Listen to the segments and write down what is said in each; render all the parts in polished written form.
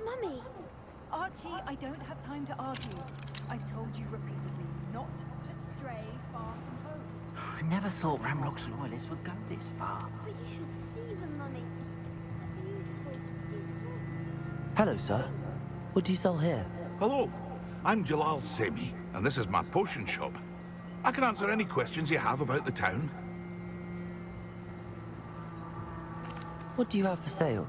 Mummy! Archie, I don't have time to argue. I've told you repeatedly not to stray far from home. I never thought Ramrock's loyalists would go this far. But you should see them, Mummy. They're beautiful. Hello, sir. What do you sell here? Hello, I'm Jalal Semi, and this is my potion shop. I can answer any questions you have about the town. What do you have for sale?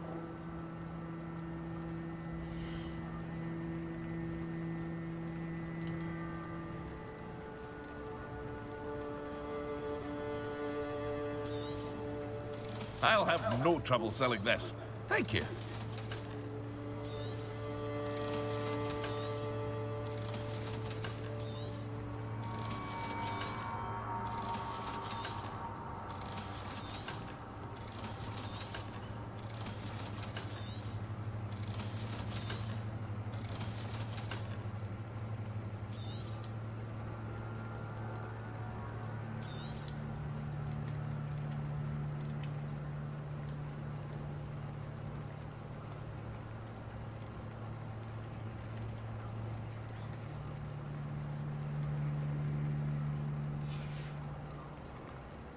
I'll have no trouble selling this. Thank you.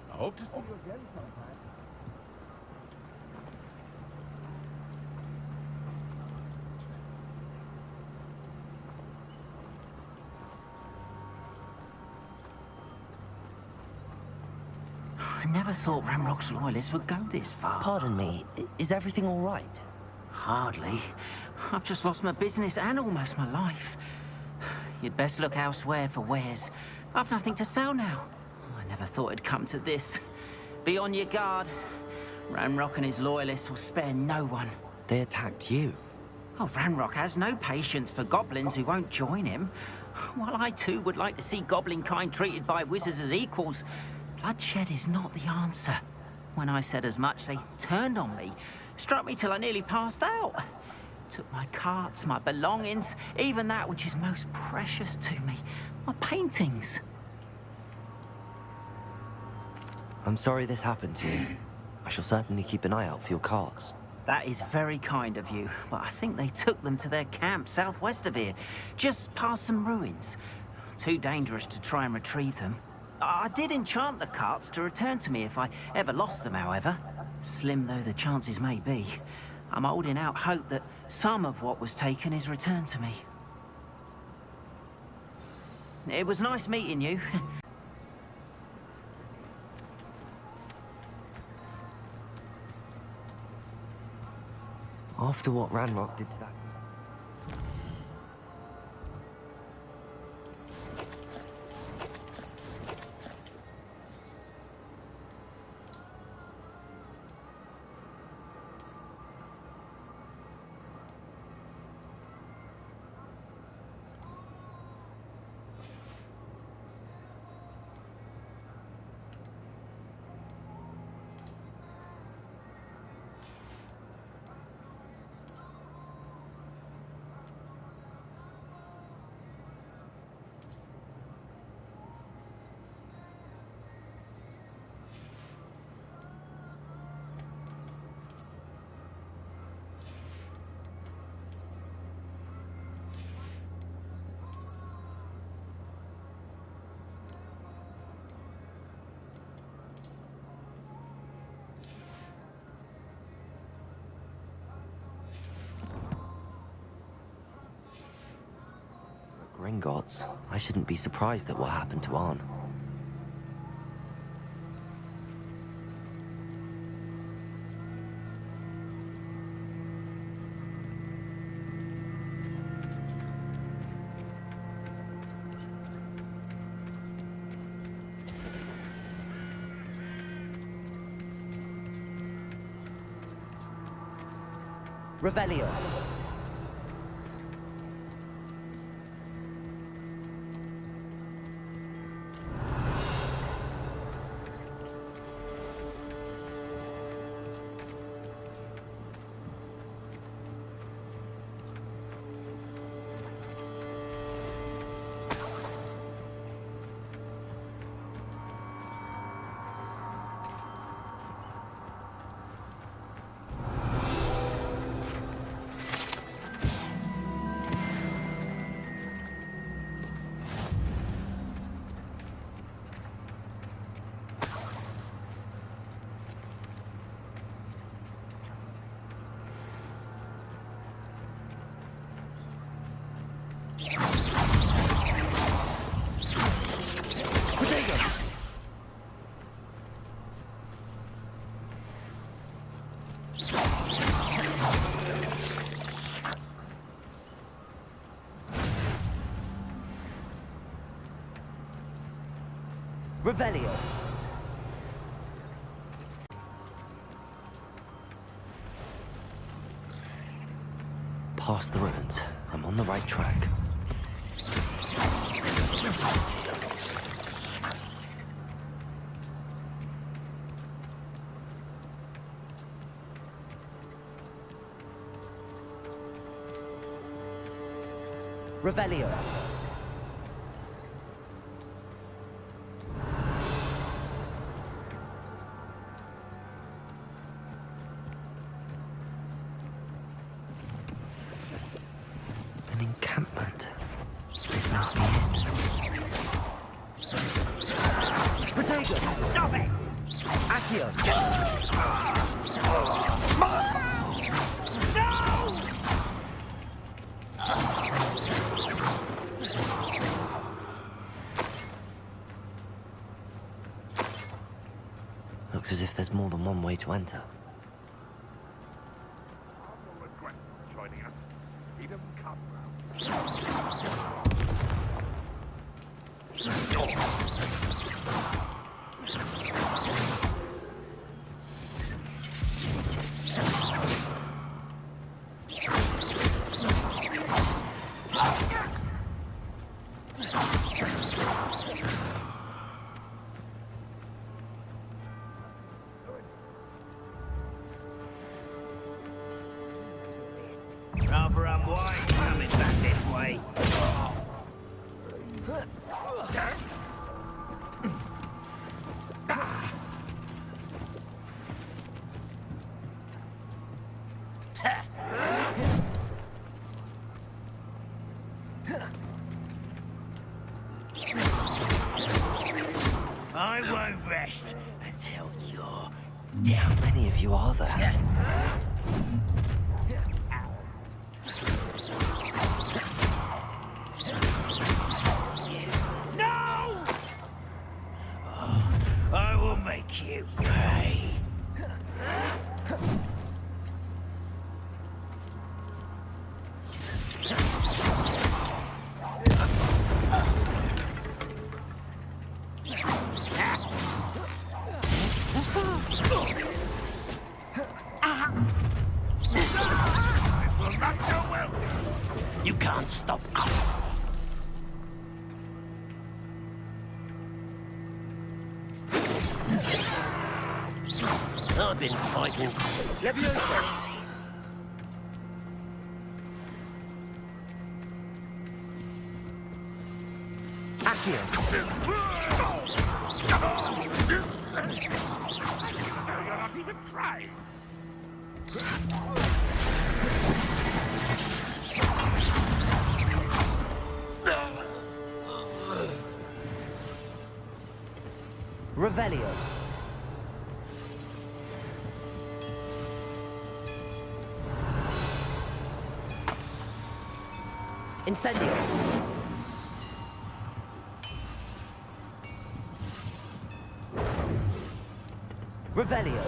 I hope to see you again sometime. I never thought Ramrock's loyalists would go this far. Pardon me, is everything all right? Hardly. I've just lost my business and almost my life. You'd best look elsewhere for wares. I've nothing to sell now. I never thought it'd come to this. Be on your guard. Ranrock and his loyalists will spare no one. They attacked you. Oh, Ranrock has no patience for goblins who won't join him. While I too would like to see goblin kind treated by wizards as equals, bloodshed is not the answer. When I said as much, they turned on me, struck me till I nearly passed out. Took my carts, my belongings, even that which is most precious to me, my paintings. I'm sorry this happened to you. I shall certainly keep an eye out for your carts. That is very kind of you, but I think they took them to their camp southwest of here, just past some ruins. Too dangerous to try and retrieve them. I did enchant the carts to return to me if I ever lost them, however. Slim though the chances may be, I'm holding out hope that some of what was taken is returned to me. It was nice meeting you. After what Ranrock did to that... Gringotts, I shouldn't be surprised at what happened to Arn. Revelio. Revelio. Past the ruins. I'm on the right track. Revelio. An encampment. This must be it. Protego! Stop it! Accio! Looks as if there's more than one way to enter. Regret joining us. He didn't come round. Rather unwise coming back this way. I won't rest until you're down. How many of you are there? No! I will make you pay. This will not go well. You can't stop us. I've been fighting. Leviosa. Accio! You're not even trying. Revelio. Incendio. Revelio.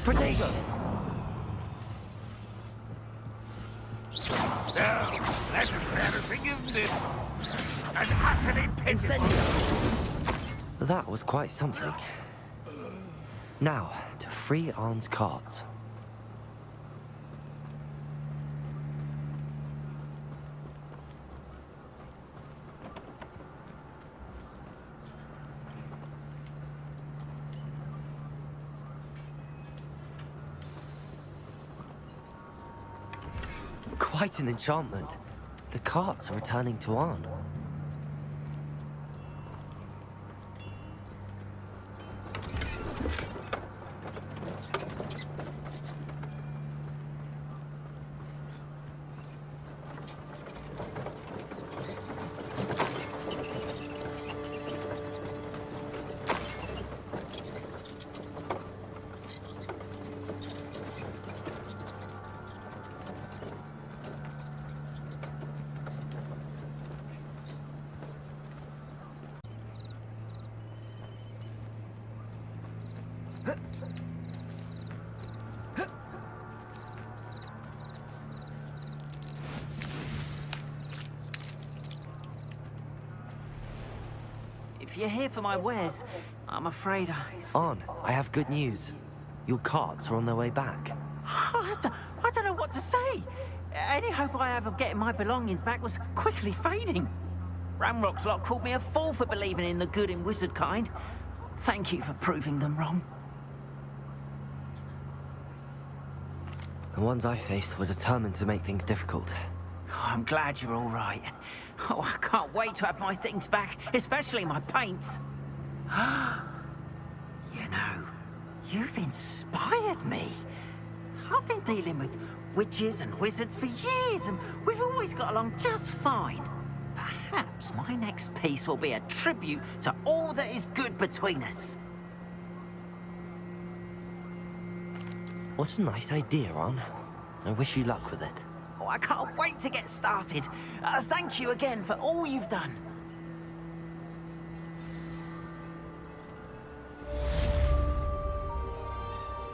Protego. Well, that's embarrassing, isn't it? And utterly pitiful. Incendio. That was quite something. Now, to free Arn's carts. Quite an enchantment. The carts are returning to Arn. if you're here for my wares, I'm afraid I have good news. Your carts are on their way back. I don't know what to say. Any hope I have of getting my belongings back was quickly fading. Ramrock's lot called me a fool for believing in the good in wizard kind. Thank you for proving them wrong. The ones I faced were determined to make things difficult. Oh, I'm glad you're all right. Oh, I can't wait to have my things back, especially my paints. You know, you've inspired me. I've been dealing with witches and wizards for years, and we've always got along just fine. Perhaps my next piece will be a tribute to all that is good between us. What a nice idea, Ron. I wish you luck with it. Oh, I can't wait to get started. Thank you again for all you've done.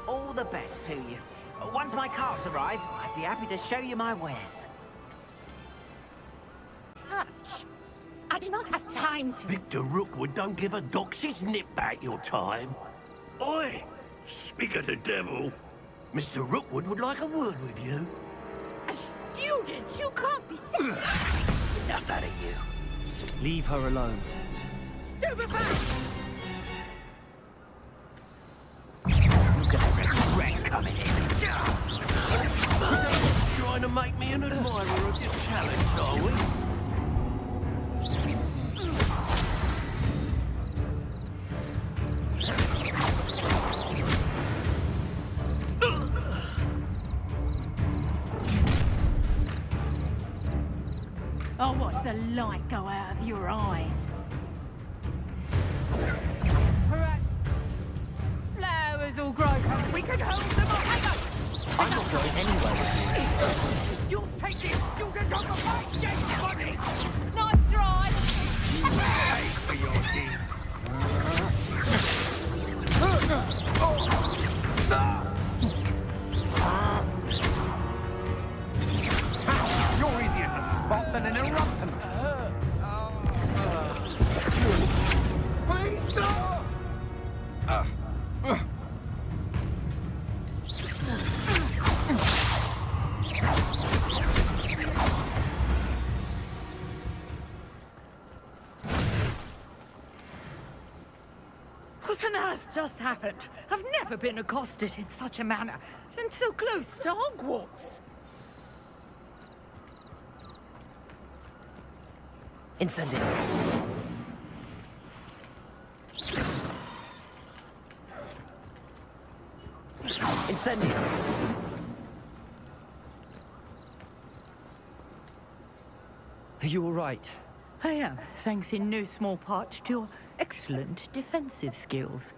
All the best to you. Once my carts arrive, I'd be happy to show you my wares. Such. I do not have time to... Victor Rookwood don't give a doxy's nip back your time. Oi! Speak of the devil. Mr. Rookwood would like a word with you. A student? You can't be serious. Enough out of you. Leave her alone. Stupid back! You've got a regret coming in. Trying to make me an admirer of your talents, are we? I'll watch the light go out of your eyes. Alright. Flowers all grow. We can hold them up. Hang on. I'm not going anywhere. You'll take this student on the right, yes, buddy. Nice try. Pay for your deed. You're easier to spot than an eruptant. Please stop! What on earth just happened? I've never been accosted in such a manner, and so close to Hogwarts. Incendio. Incendio. Are you all right? I am, thanks in no small part to your excellent defensive skills.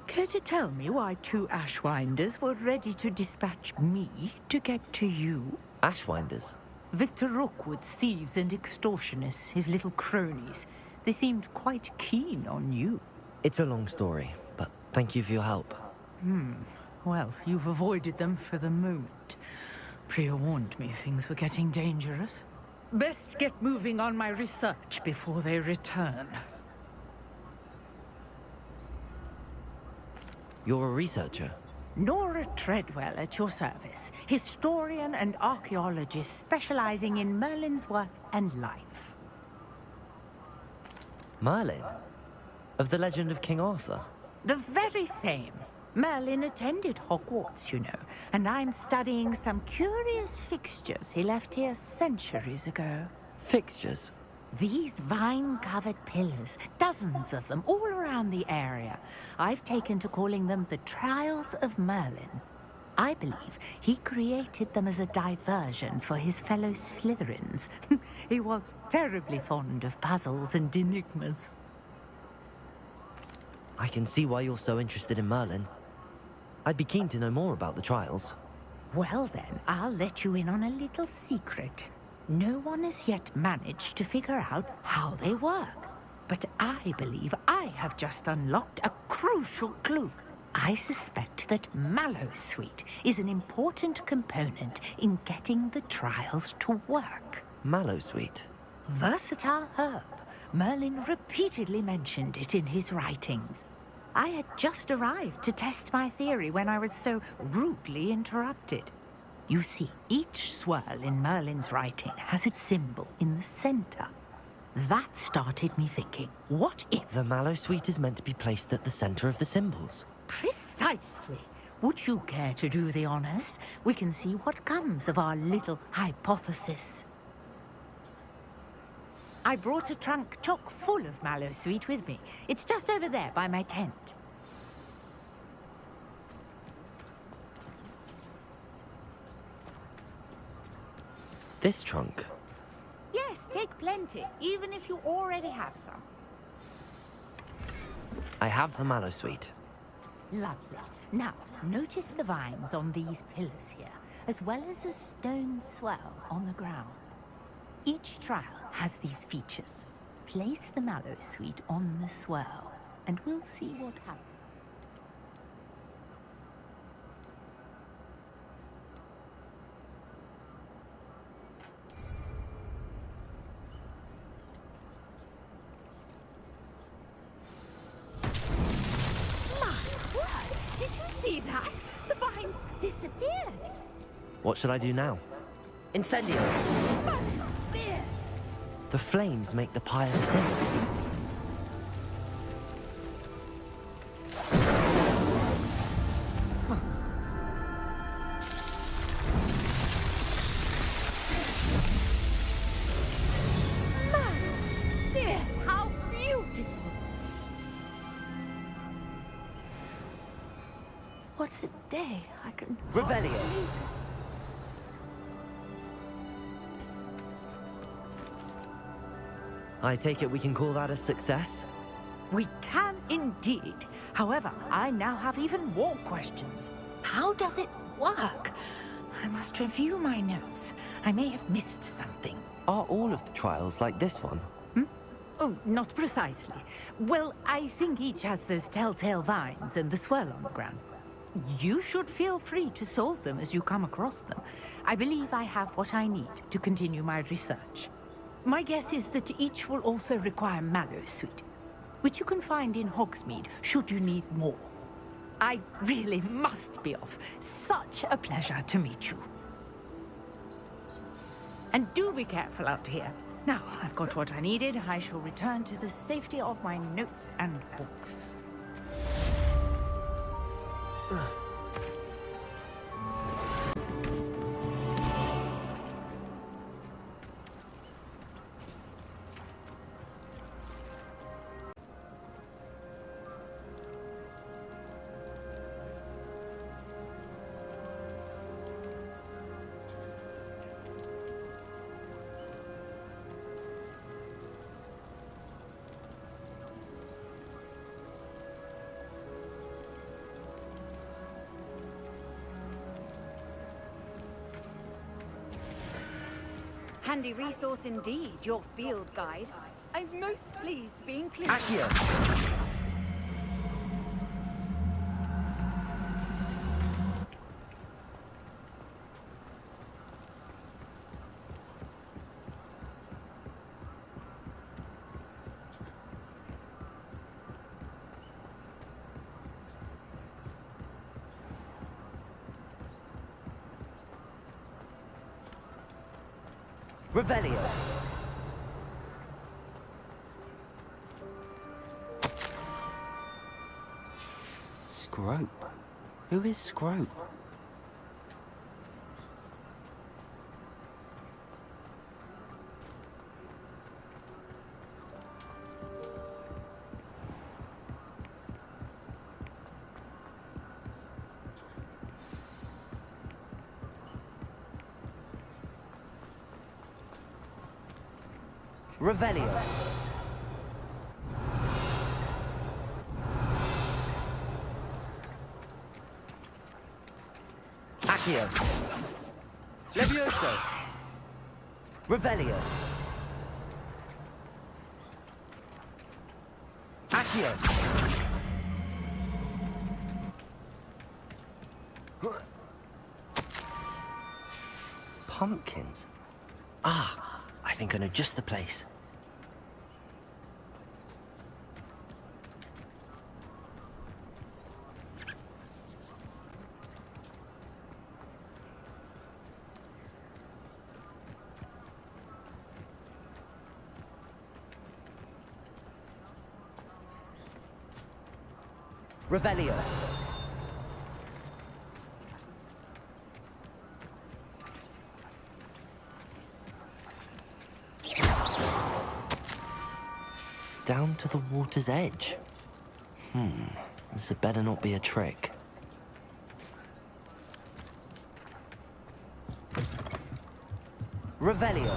Care to tell me why two Ashwinders were ready to dispatch me to get to you? Ashwinders? Victor Rookwood's thieves and extortionists, his little cronies. They seemed quite keen on you. It's a long story, but thank you for your help. Well, you've avoided them for the moment. Priya warned me things were getting dangerous. Best get moving on my research before they return. You're a researcher? Nora Treadwell at your service, historian and archaeologist specializing in Merlin's work and life. Merlin? Of the legend of King Arthur? The very same. Merlin attended Hogwarts, you know, and I'm studying some curious fixtures he left here centuries ago. Fixtures? These vine-covered pillars, dozens of them, all around the area. I've taken to calling them the Trials of Merlin. I believe he created them as a diversion for his fellow Slytherins. He was terribly fond of puzzles and enigmas. I can see why you're so interested in Merlin. I'd be keen to know more about the trials. Well then, I'll let you in on a little secret. No one has yet managed to figure out how they work. But I believe I have just unlocked a crucial clue. I suspect that Mallowsweet is an important component in getting the trials to work. Mallowsweet? Versatile herb, Merlin repeatedly mentioned it in his writings. I had just arrived to test my theory when I was so rudely interrupted. You see, each swirl in Merlin's writing has its symbol in the center. That started me thinking, what if... The mallow sweet is meant to be placed at the center of the symbols. Precisely. Would you care to do the honors? We can see what comes of our little hypothesis. I brought a trunk chock full of mallow sweet with me. It's just over there by my tent. This trunk? Yes, take plenty, even if you already have some. I have the mallow sweet. Lovely. Now, notice the vines on these pillars here, as well as a stone swell on the ground. Each trial has these features. Place the mallow sweet on the swirl, and we'll see what happens. My word! Did you see that? The vines disappeared. What should I do now? Incendio! Beard! The flames make the pyre sing. Beard, how beautiful! What a day! I can... Revelio! I take it we can call that a success? We can indeed. However, I now have even more questions. How does it work? I must review my notes. I may have missed something. Are all of the trials like this one? Oh, not precisely. Well, I think each has those telltale vines and the swirl on the ground. You should feel free to solve them as you come across them. I believe I have what I need to continue my research. My guess is that each will also require mallow sweet, which you can find in Hogsmeade should you need more. I really must be off. Such a pleasure to meet you. And do be careful out here. Now, I've got what I needed. I shall return to the safety of my notes and books. Handy resource indeed, your field guide. I'm most pleased to be included. Accio! Revelio! Scrope? Who is Scrope? Revelio. Accio. Levioso. Revelio. Accio. Pumpkins. Ah, I think I know just the place. Revelio. Down to the water's edge. This had better not be a trick. Revelio.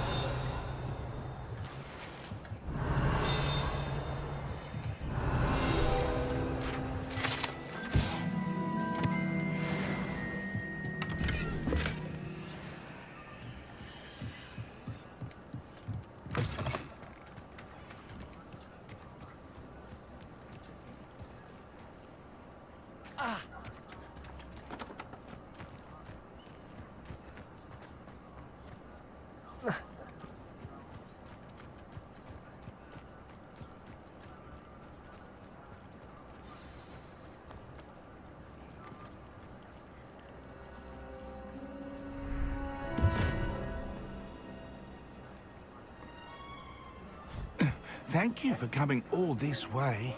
Thank you for coming all this way.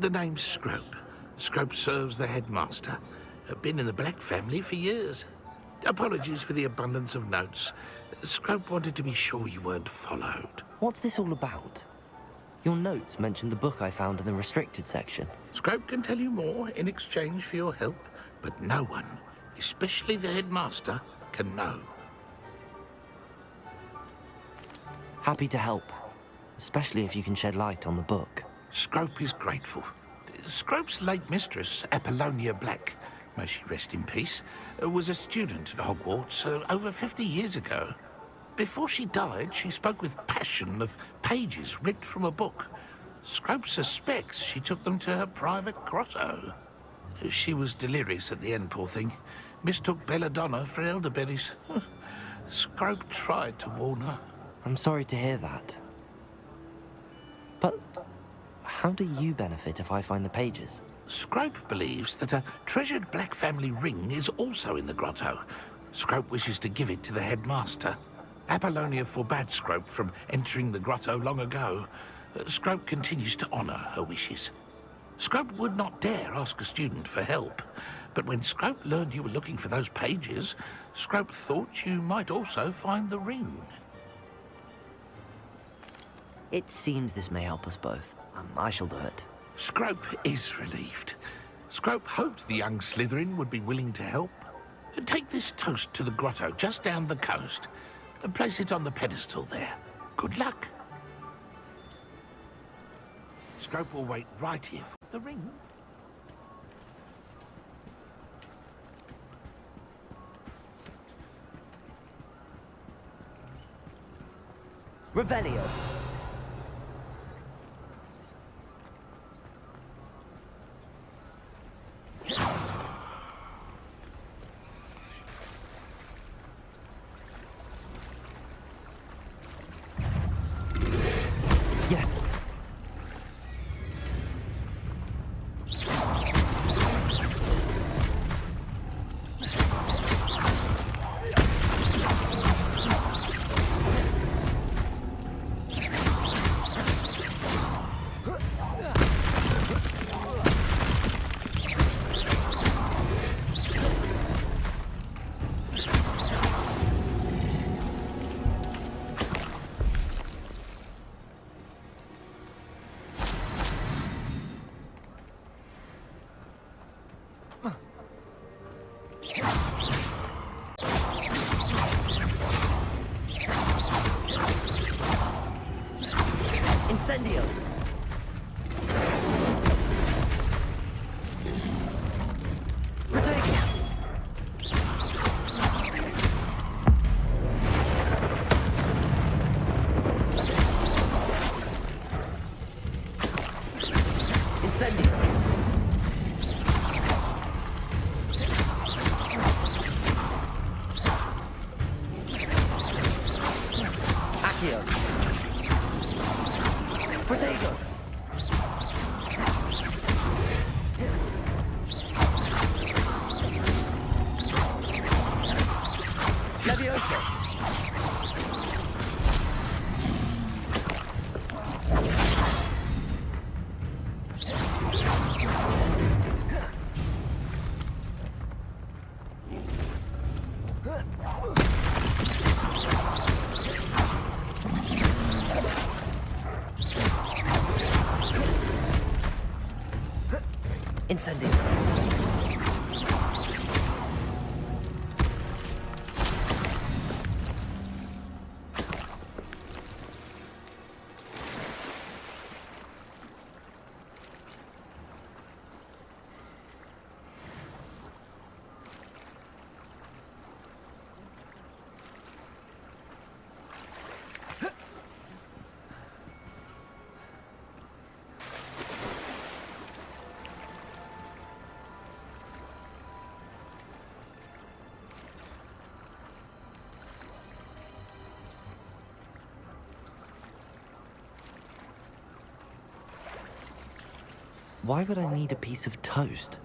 The name's Scrope. Scrope serves the headmaster. Been in the Black family for years. Apologies for the abundance of notes. Scrope wanted to be sure you weren't followed. What's this all about? Your notes mentioned the book I found in the restricted section. Scrope can tell you more in exchange for your help, but no one, especially the headmaster, can know. Happy to help, especially if you can shed light on the book. Scrope is grateful. Scrope's late mistress, Apollonia Black, may she rest in peace, was a student at Hogwarts over 50 years ago. Before she died, she spoke with passion of pages ripped from a book. Scrope suspects she took them to her private grotto. She was delirious at the end, poor thing. Mistook belladonna for elderberries. Scrope tried to warn her. I'm sorry to hear that. But how do you benefit if I find the pages? Scrope believes that a treasured Black family ring is also in the grotto. Scrope wishes to give it to the headmaster. Apollonia forbade Scrope from entering the grotto long ago. Scrope continues to honor her wishes. Scrope would not dare ask a student for help, but when Scrope learned you were looking for those pages, Scrope thought you might also find the ring. It seems this may help us both. I shall do it. Scrope is relieved. Scrope hoped the young Slytherin would be willing to help. Take this toast to the grotto just down the coast and place it on the pedestal there. Good luck. Scrope will wait right here for the ring. Revelio. Yes. Incendio. Protego. Incendio. Accio. Protego. Levioso. Incendio. Why would I need a piece of toast?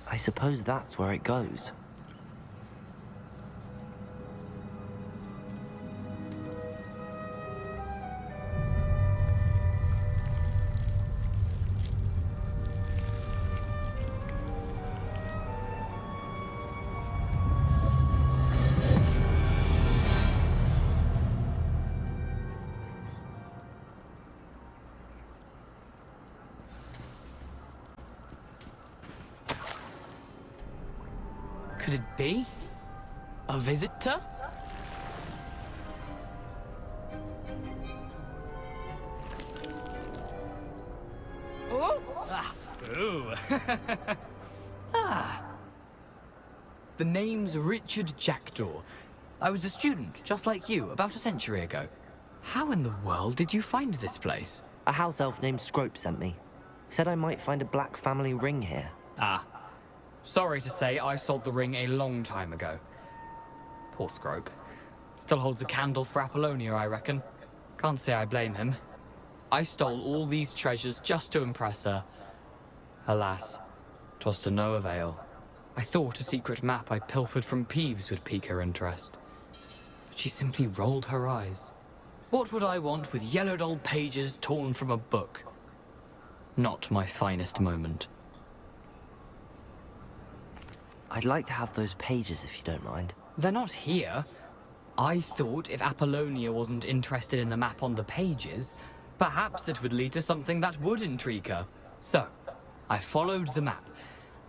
I suppose that's where it goes. Could it be? A visitor? Oh! Ah. Ooh. Ah. The name's Richard Jackdaw. I was a student, just like you, about a century ago. How in the world did you find this place? A house elf named Scrope sent me. Said I might find a black family ring here. Ah. Sorry to say, I sold the ring a long time ago. Poor Scrope. Still holds a candle for Apollonia, I reckon. Can't say I blame him. I stole all these treasures just to impress her. Alas, 'twas to no avail. I thought a secret map I pilfered from Peeves would pique her interest. But she simply rolled her eyes. What would I want with yellowed old pages torn from a book? Not my finest moment. I'd like to have those pages if you don't mind. They're not here. I thought if Apollonia wasn't interested in the map on the pages, perhaps it would lead to something that would intrigue her. So, I followed the map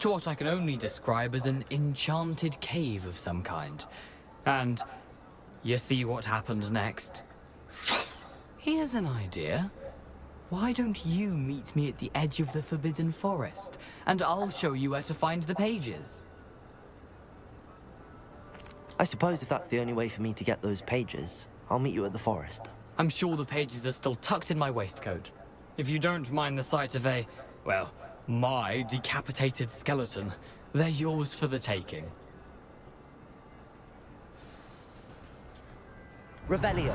to what I can only describe as an enchanted cave of some kind. And you see what happened next? Here's an idea. Why don't you meet me at the edge of the Forbidden Forest, and I'll show you where to find the pages? I suppose if that's the only way for me to get those pages, I'll meet you at the forest. I'm sure the pages are still tucked in my waistcoat. If you don't mind the sight of a, well, my decapitated skeleton, they're yours for the taking. Revelio.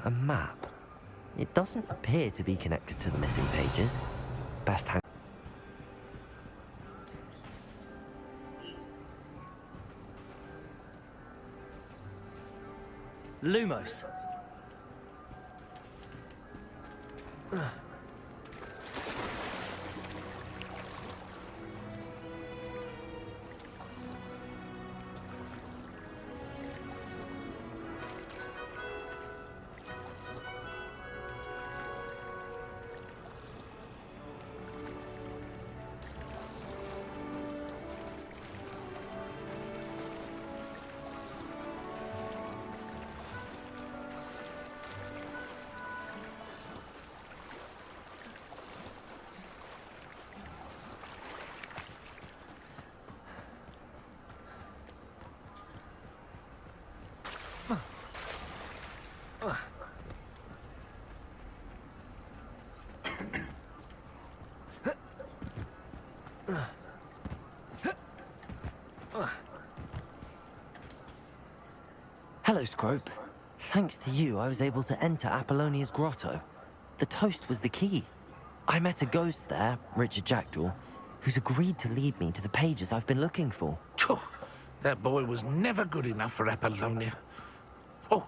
A map. It doesn't appear to be connected to the missing pages. Best hang. Lumos. Hello, Scrope. Thanks to you, I was able to enter Apollonia's grotto. The toast was the key. I met a ghost there, Richard Jackdaw, who's agreed to lead me to the pages I've been looking for. Phew, that boy was never good enough for Apollonia. Oh,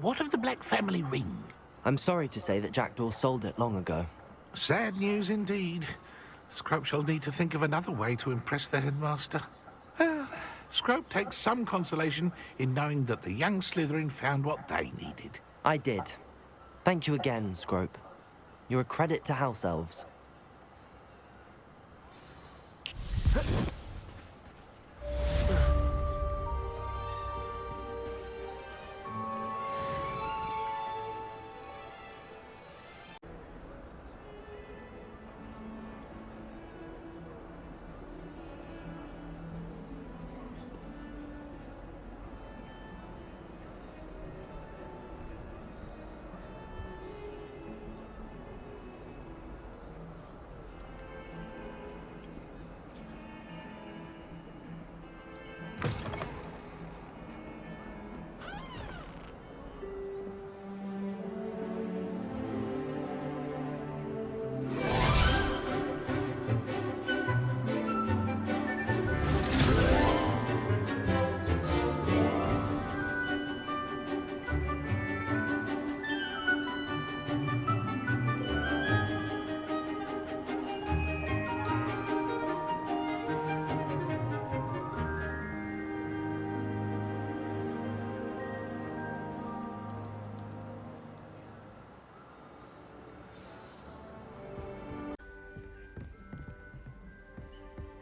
what of the Black family ring? I'm sorry to say that Jackdaw sold it long ago. Sad news indeed. Scrope shall need to think of another way to impress the headmaster. Well, Scrope takes some consolation in knowing that the young Slytherin found what they needed. I did. Thank you again, Scrope. You're a credit to House Elves.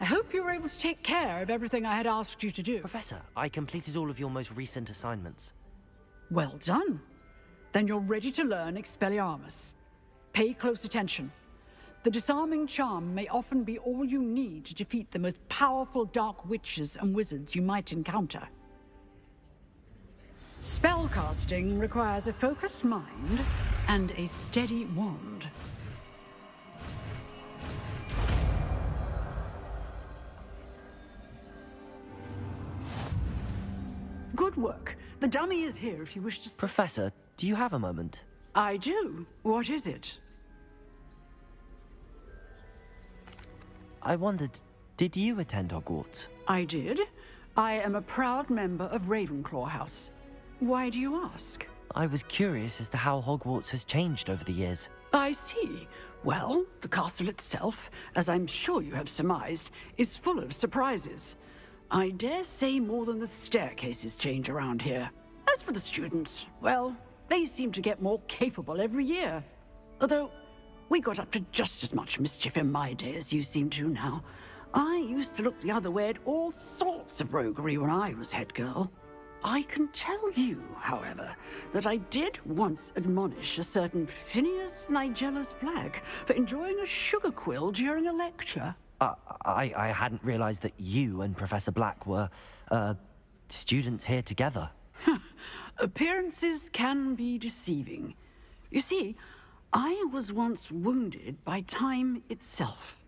I hope you were able to take care of everything I had asked you to do. Professor, I completed all of your most recent assignments. Well done. Then you're ready to learn Expelliarmus. Pay close attention. The disarming charm may often be all you need to defeat the most powerful dark witches and wizards you might encounter. Spellcasting requires a focused mind and a steady wand. Good work. The dummy is here if you wish to... Professor, do you have a moment? I do. What is it? I wondered, did you attend Hogwarts? I did. I am a proud member of Ravenclaw House. Why do you ask? I was curious as to how Hogwarts has changed over the years. I see. Well, the castle itself, as I'm sure you have surmised, is full of surprises. I dare say more than the staircases change around here. As for the students, well, they seem to get more capable every year. Although, we got up to just as much mischief in my day as you seem to now. I used to look the other way at all sorts of roguery when I was head girl. I can tell you, however, that I did once admonish a certain Phineas Nigellus Black for enjoying a sugar quill during a lecture. I hadn't realized that you and Professor Black were, students here together. Appearances can be deceiving. You see, I was once wounded by time itself.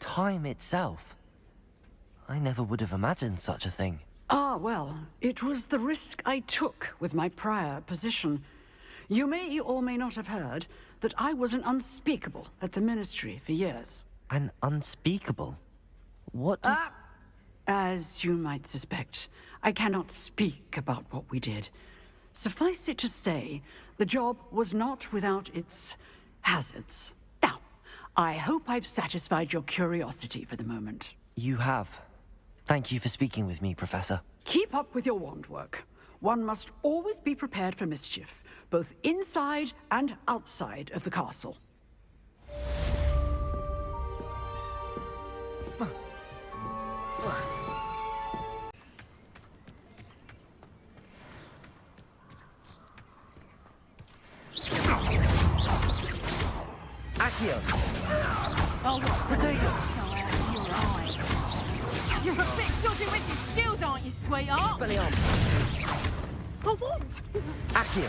Time itself? I never would have imagined such a thing. Ah, well, it was the risk I took with my prior position. You may or may not have heard that I was an unspeakable at the Ministry for years. An unspeakable? What does... As you might suspect, I cannot speak about what we did. Suffice it to say, the job was not without its hazards. Now, I hope I've satisfied your curiosity for the moment. You have. Thank you for speaking with me, Professor. Keep up with your wand work. One must always be prepared for mischief, both inside and outside of the castle. Accio! Oh, Potato! you're a bit dodgy with your skills, aren't you, sweetheart? Expelliarmus! I won't! Accio!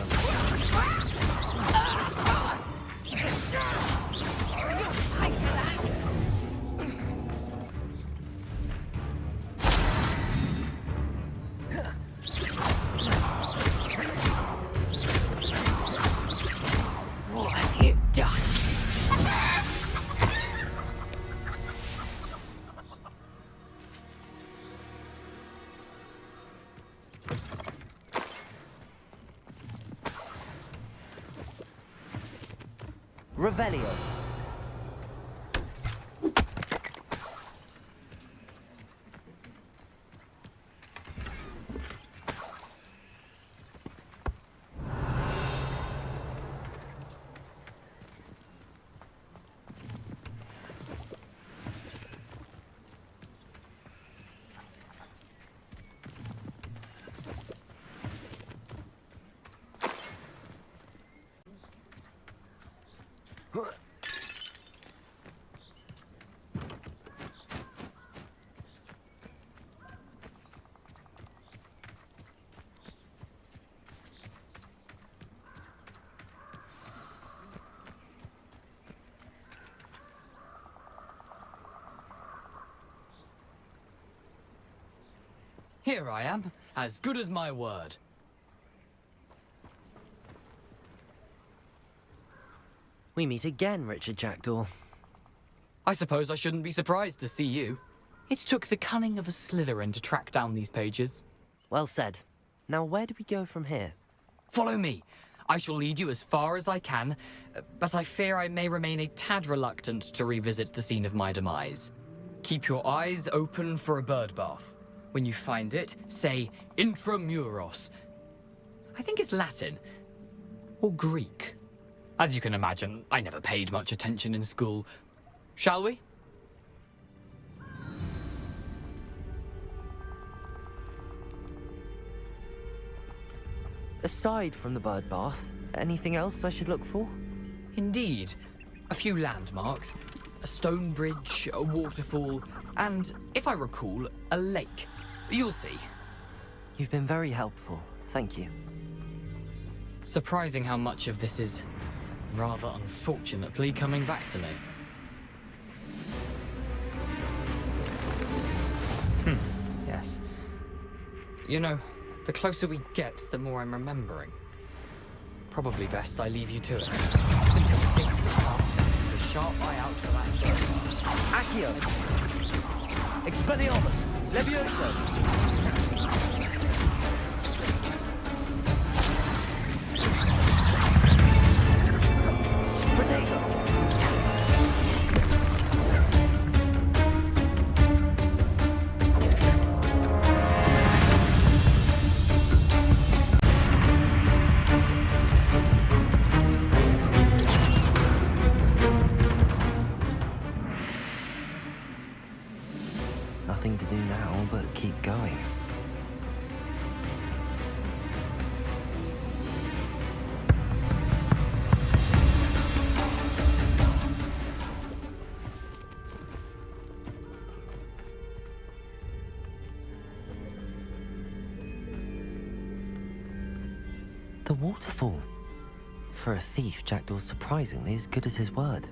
What have you done? Revelio. Here I am, as good as my word. We meet again, Richard Jackdaw. I suppose I shouldn't be surprised to see you. It took the cunning of a Slytherin to track down these pages. Well said. Now where do we go from here? Follow me. I shall lead you as far as I can, but I fear I may remain a tad reluctant to revisit the scene of my demise. Keep your eyes open for a bird bath. When you find it, say intramuros. I think it's Latin. Or Greek. As you can imagine, I never paid much attention in school. Shall we? Aside from the bird bath, anything else I should look for? Indeed. A few landmarks. A stone bridge, a waterfall, and, if I recall, a lake. You'll see. You've been very helpful. Thank you. Surprising how much of this is, rather unfortunately, coming back to me. Yes. You know, the closer we get, the more I'm remembering. Probably best I leave you to it. Think of the path, the sharp eye out for that bird. Accio! Expelliarmus! Levioso! Protego! Nothing to do now but keep going. The waterfall. For a thief, Jackdaw's surprisingly as good as his word.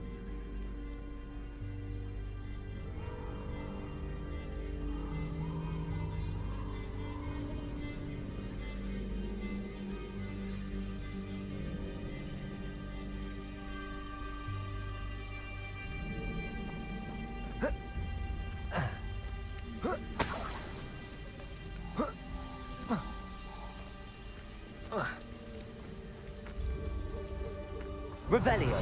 Revelio.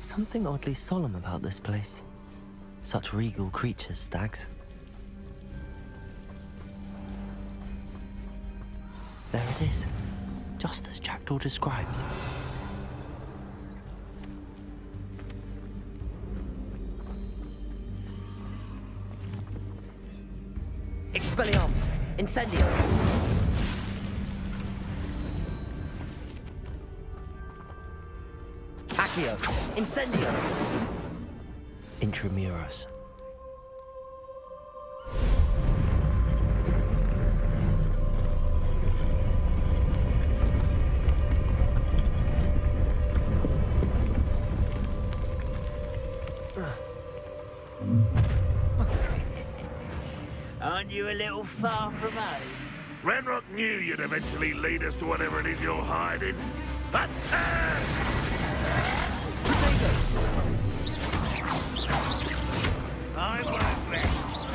Something oddly solemn about this place. Such regal creatures, stags. There it is, just as Jackdaw described. Expelliarmus! Incendio! Accio! Incendio! Intramuros. Aren't you a little far from home? Ranrock knew you'd eventually lead us to whatever it is you're hiding. Attack! I won't rest.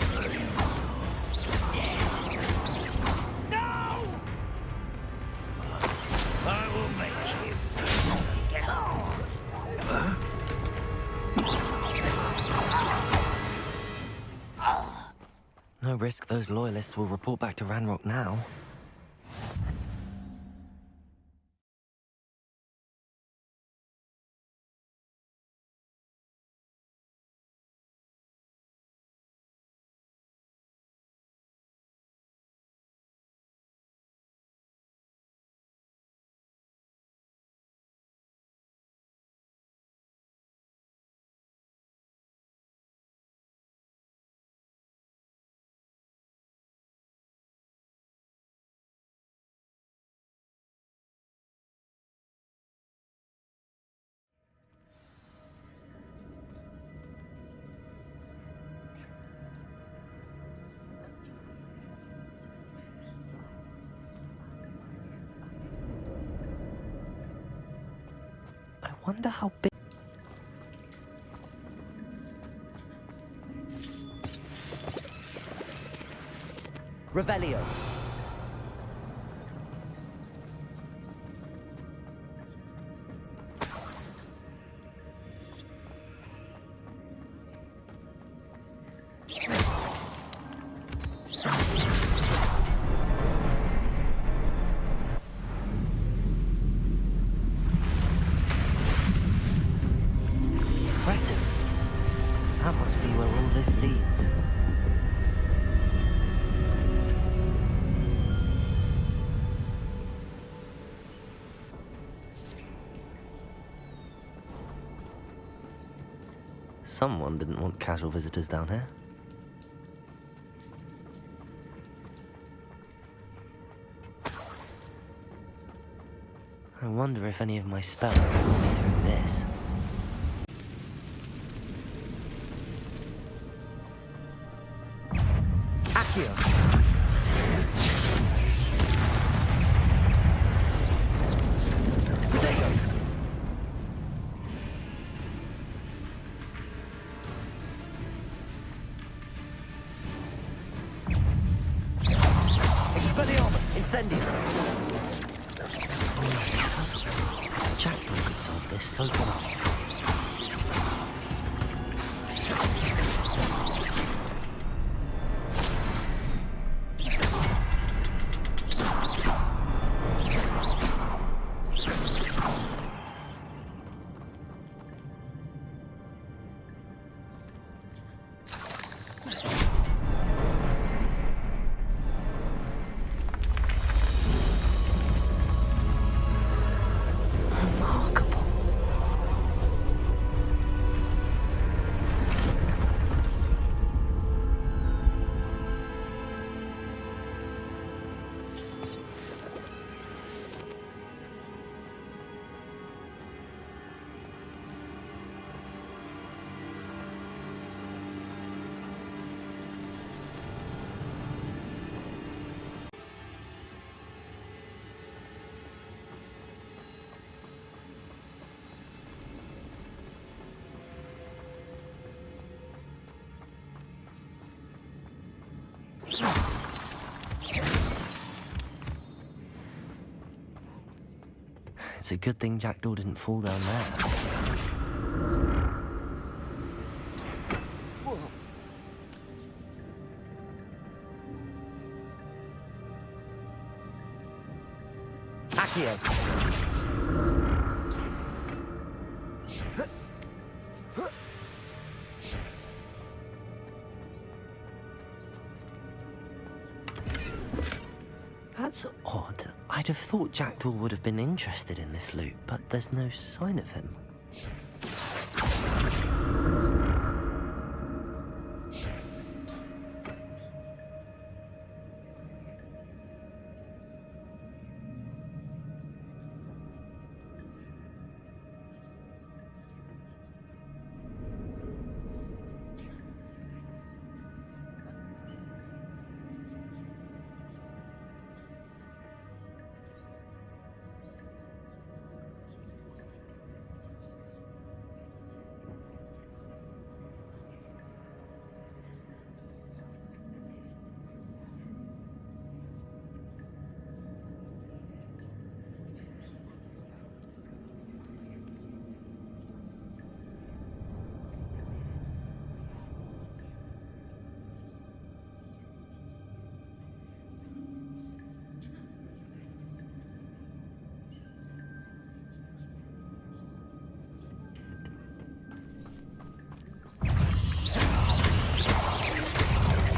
Dead. No! I will make you get on. No risk those loyalists will report back to Ranrock now. Wonder how big... Revelio. Impressive. That must be where all this leads. Someone didn't want casual visitors down here. I wonder if any of my spells will me through this. Accio! Potato! Expelliarmus! Incendio! Puzzle. Jackdaw could solve this so well. It's a good thing Jackdaw didn't fall down there. Accio! That's odd. I'd have thought Jackdaw would have been interested in this loot, but there's no sign of him.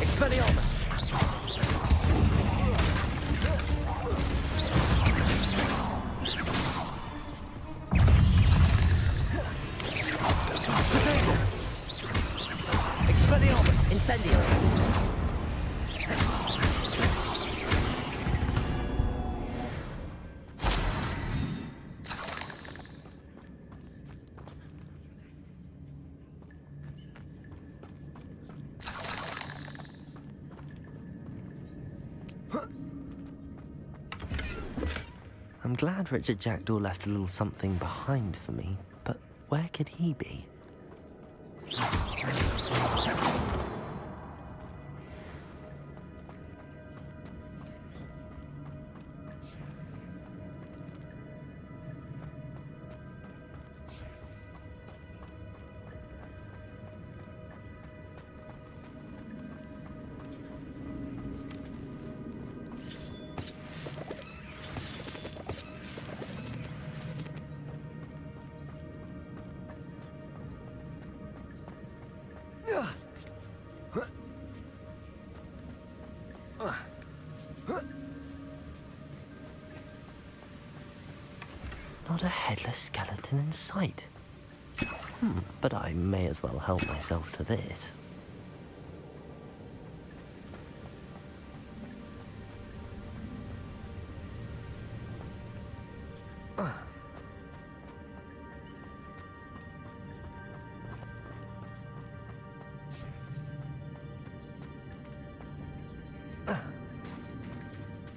Expelliarmus! Potato! Expelliarmus! Incendio! I'm glad Richard Jackdaw left a little something behind for me, where could he be? Not a headless skeleton in sight. But I may as well help myself to this.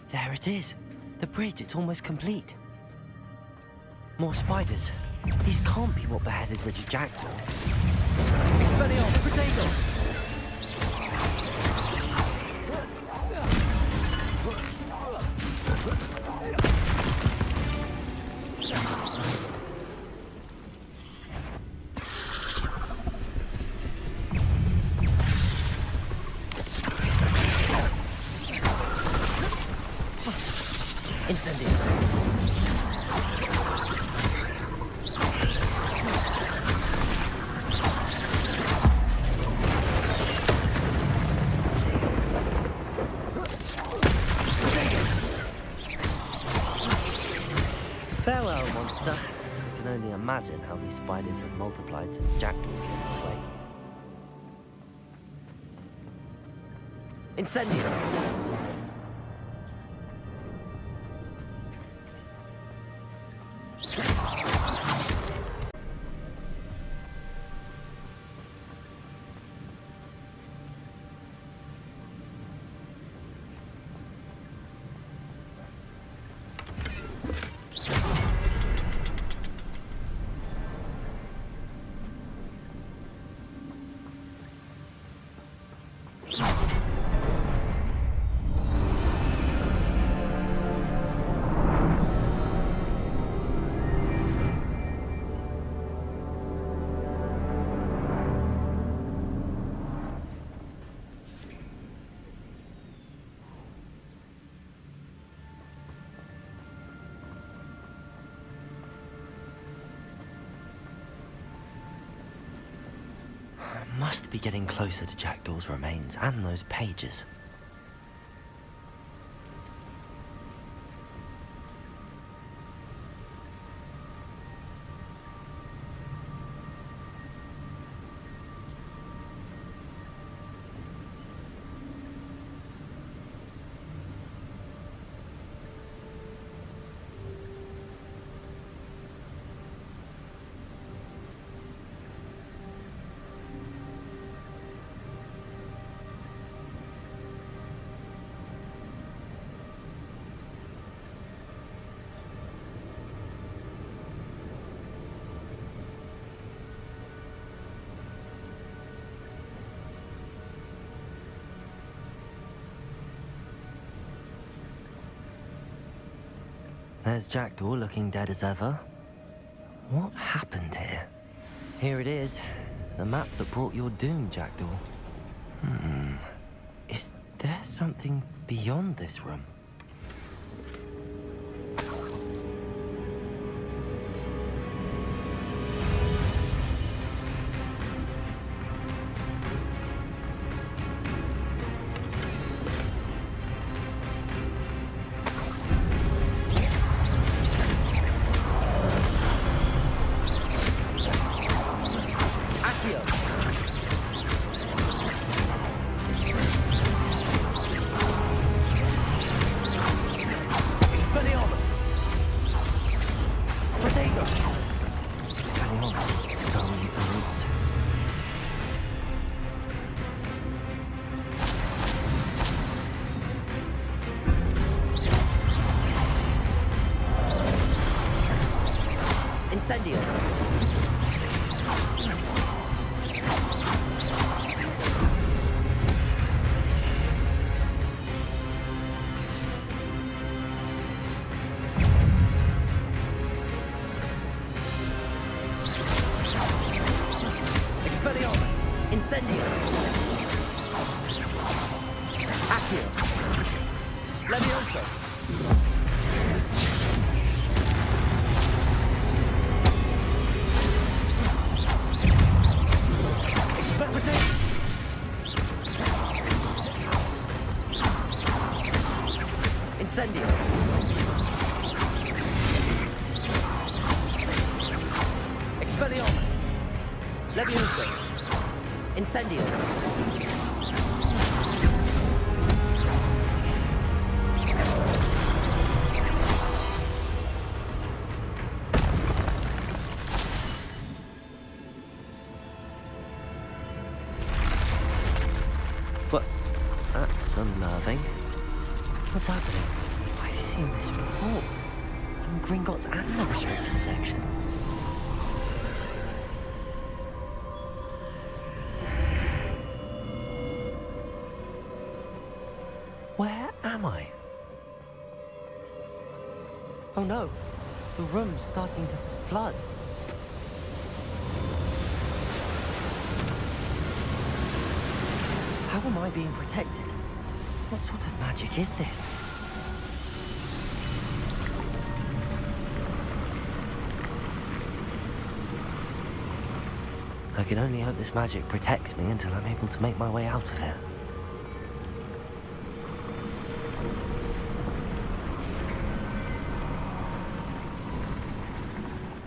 There it is. The bridge, it's almost complete. More spiders. These can't be what beheaded Richard Jackdaw. Expelliarmus, Protego! Incendio. Farewell, monster. I can only imagine how these spiders have multiplied since Jackdaw came this way. Incendio! Must be getting closer to Jackdaw's remains and those pages. There's Jackdaw looking dead as ever. What happened here? Here it is. The map that brought your doom, Jackdaw. Is there something beyond this room? Incendio. Accio. Levioso. Expectate. Incendio. Expelliarmus. Levioso. Incendio. But that's unnerving. What's happening? I've seen this before. In Gringotts and the restricted section. Where am I? Oh no, the room's starting to flood. How am I being protected? What sort of magic is this? I can only hope this magic protects me until I'm able to make my way out of here.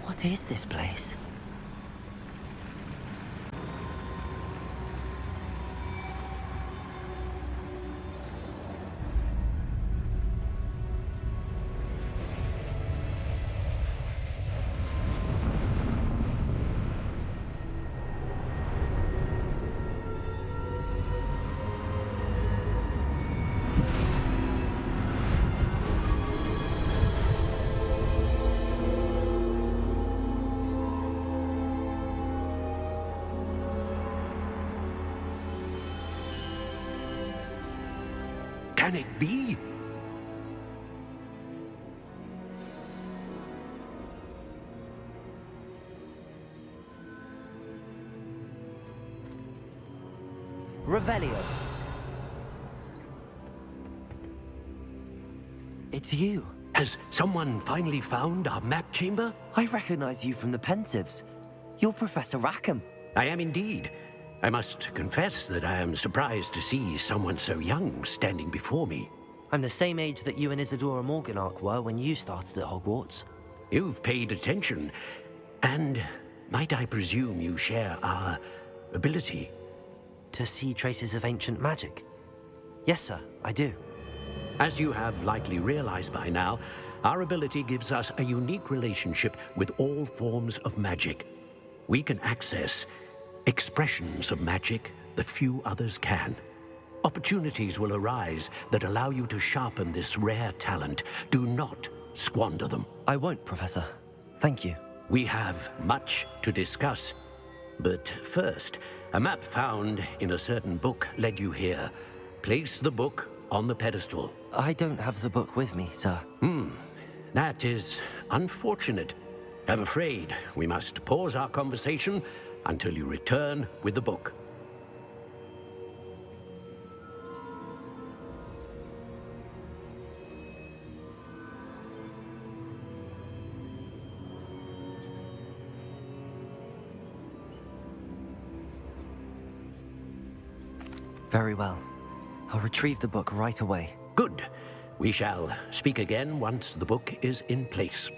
What is this place? Can it be? Revelio. It's you. Has someone finally found our map chamber? I recognize you from the Pensives. You're Professor Rackham. I am indeed. I must confess that I am surprised to see someone so young standing before me. I'm the same age that you and Isadora Morganach were when you started at Hogwarts. You've paid attention, and might I presume you share our ability? To see traces of ancient magic? Yes, sir, I do. As you have likely realized by now, our ability gives us a unique relationship with all forms of magic. We can access expressions of magic that few others can. Opportunities will arise that allow you to sharpen this rare talent. Do not squander them. I won't, Professor. Thank you. We have much to discuss. But first, a map found in a certain book led you here. Place the book on the pedestal. I don't have the book with me, sir. That is unfortunate. I'm afraid we must pause our conversation until you return with the book. Very well. I'll retrieve the book right away. Good. We shall speak again once the book is in place.